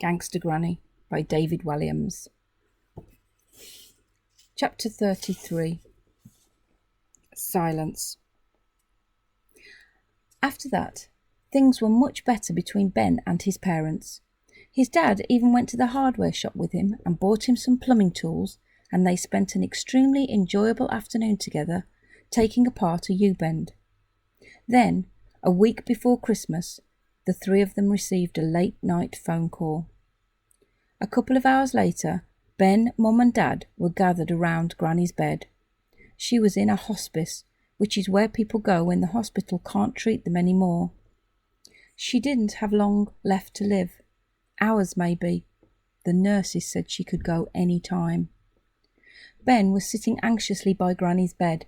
Gangsta Granny by David Walliams. Chapter 33. Silence. After that, things were much better between Ben and his parents. His dad even went to the hardware shop with him and bought him some plumbing tools, and they spent an extremely enjoyable afternoon together, taking apart a U-bend. Then, a week before Christmas, the three of them received a late-night phone call. A couple of hours later, Ben, Mum and Dad were gathered around Granny's bed. She was in a hospice, which is where people go when the hospital can't treat them anymore. She didn't have long left to live. Hours, maybe. The nurses said she could go any time. Ben was sitting anxiously by Granny's bed.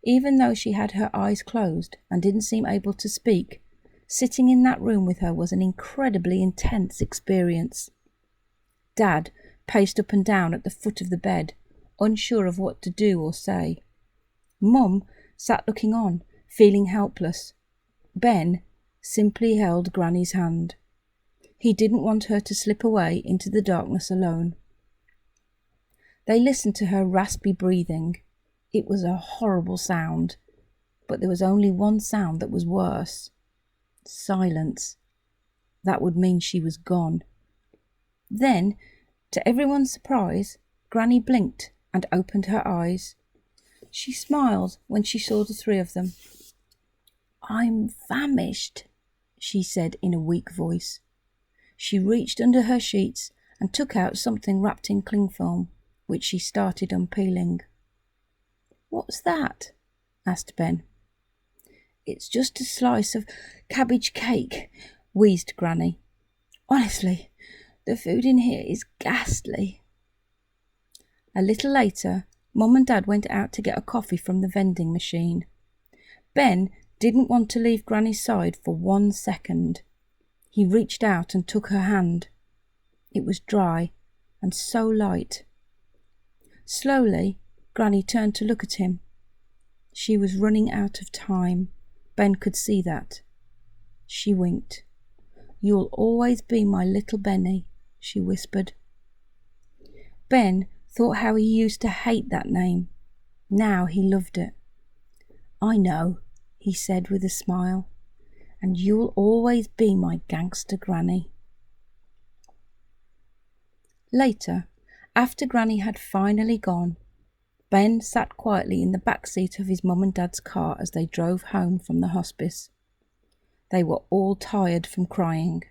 Even though she had her eyes closed and didn't seem able to speak, sitting in that room with her was an incredibly intense experience. Dad paced up and down at the foot of the bed, unsure of what to do or say. Mum sat looking on, feeling helpless. Ben simply held Granny's hand. He didn't want her to slip away into the darkness alone. They listened to her raspy breathing. It was a horrible sound, but there was only one sound that was worse. Silence. That would mean she was gone. Then, to everyone's surprise, Granny blinked and opened her eyes. She smiled when she saw the three of them. "I'm famished," she said in a weak voice. She reached under her sheets and took out something wrapped in cling film, which she started unpeeling. "What's that?" asked Ben. "It's just a slice of cabbage cake," wheezed Granny. "Honestly, the food in here is ghastly." A little later, Mum and Dad went out to get a coffee from the vending machine. Ben didn't want to leave Granny's side for 1 second. He reached out and took her hand. It was dry and so light. Slowly, Granny turned to look at him. She was running out of time. Ben could see that. She winked. "You'll always be my little Benny," she whispered. Ben thought how he used to hate that name. Now he loved it. "I know," he said with a smile, "and you'll always be my Gangsta Granny." Later, after Granny had finally gone, Ben sat quietly in the back seat of his mum and dad's car as they drove home from the hospice. They were all tired from crying.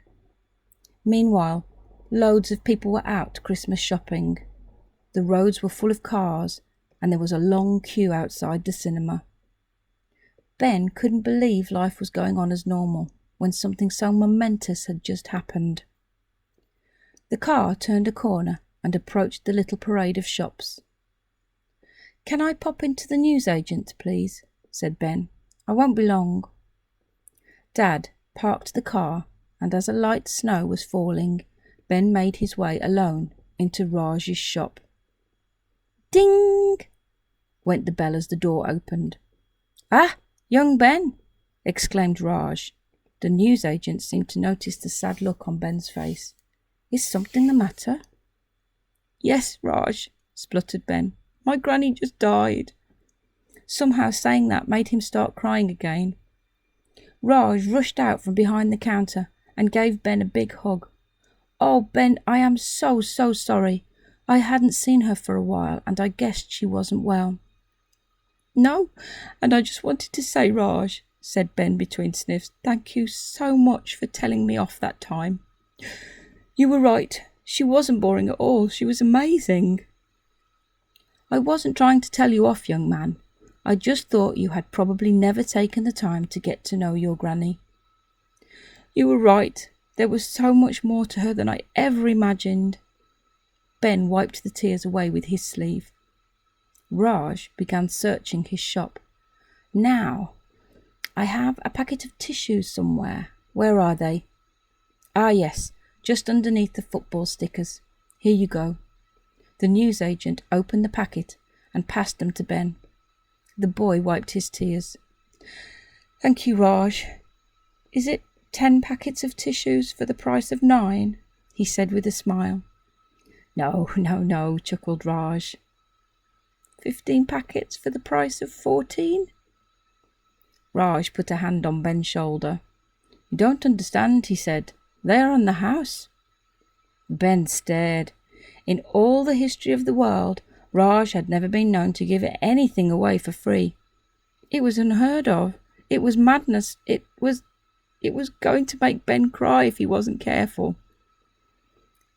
Meanwhile, loads of people were out Christmas shopping. The roads were full of cars, and there was a long queue outside the cinema. Ben couldn't believe life was going on as normal when something so momentous had just happened. The car turned a corner and approached the little parade of shops. "Can I pop into the newsagent, please?" said Ben. "I won't be long." Dad parked the car, and as a light snow was falling, Ben made his way alone into Raj's shop. "Ding!" went the bell as the door opened. "Ah, young Ben!" exclaimed Raj. The newsagent seemed to notice the sad look on Ben's face. "Is something the matter?" "Yes, Raj," spluttered Ben. "My granny just died." Somehow saying that made him start crying again. Raj rushed out from behind the counter and gave Ben a big hug. "Oh, Ben, I am so sorry. I hadn't seen her for a while, and I guessed she wasn't well." "No, and I just wanted to say, Raj," said Ben between sniffs, "thank you so much for telling me off that time. You were right. She wasn't boring at all. She was amazing." "I wasn't trying to tell you off, young man. I just thought you had probably never taken the time to get to know your granny." "You were right. There was so much more to her than I ever imagined." Ben wiped the tears away with his sleeve. Raj began searching his shop. "Now, I have a packet of tissues somewhere. Where are they?" "Ah, yes, just underneath the football stickers. Here you go." The newsagent opened the packet and passed them to Ben. The boy wiped his tears. "Thank you, Raj. Is it 10 packets of tissues for the price of 9? he said with a smile. No, chuckled Raj. 15 packets for the price of 14? Raj put a hand on Ben's shoulder. You don't understand, he said. They are on the house. Ben stared. In all the history of the world, Raj had never been known to give anything away for free. It was unheard of. It was madness. It was going to make Ben cry if he wasn't careful.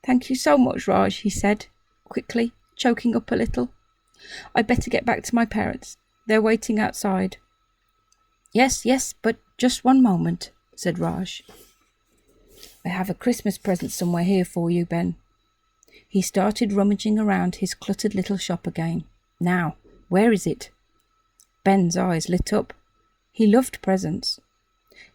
Thank you so much, Raj, he said, quickly, choking up a little. I'd better get back to my parents. They're waiting outside. Yes, but just one moment, said Raj. I have a Christmas present somewhere here for you, Ben. He started rummaging around his cluttered little shop again. Now, where is it? Ben's eyes lit up. He loved presents.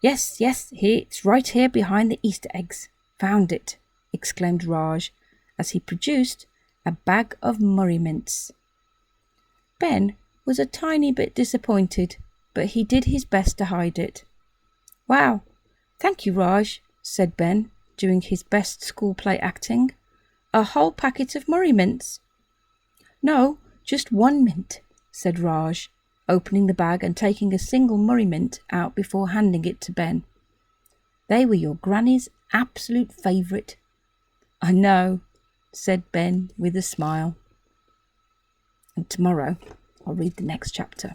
Yes, it's right here behind the Easter eggs. Found it, exclaimed Raj, as he produced a bag of Murray mints. Ben was a tiny bit disappointed, but he did his best to hide it. Wow, thank you, Raj, said Ben, doing his best school play acting. A whole packet of Murray mints. No, just one mint, said Raj, opening the bag and taking a single Murray mint out before handing it to Ben. They were your granny's absolute favourite. I know, said Ben with a smile. And tomorrow I'll read the next chapter.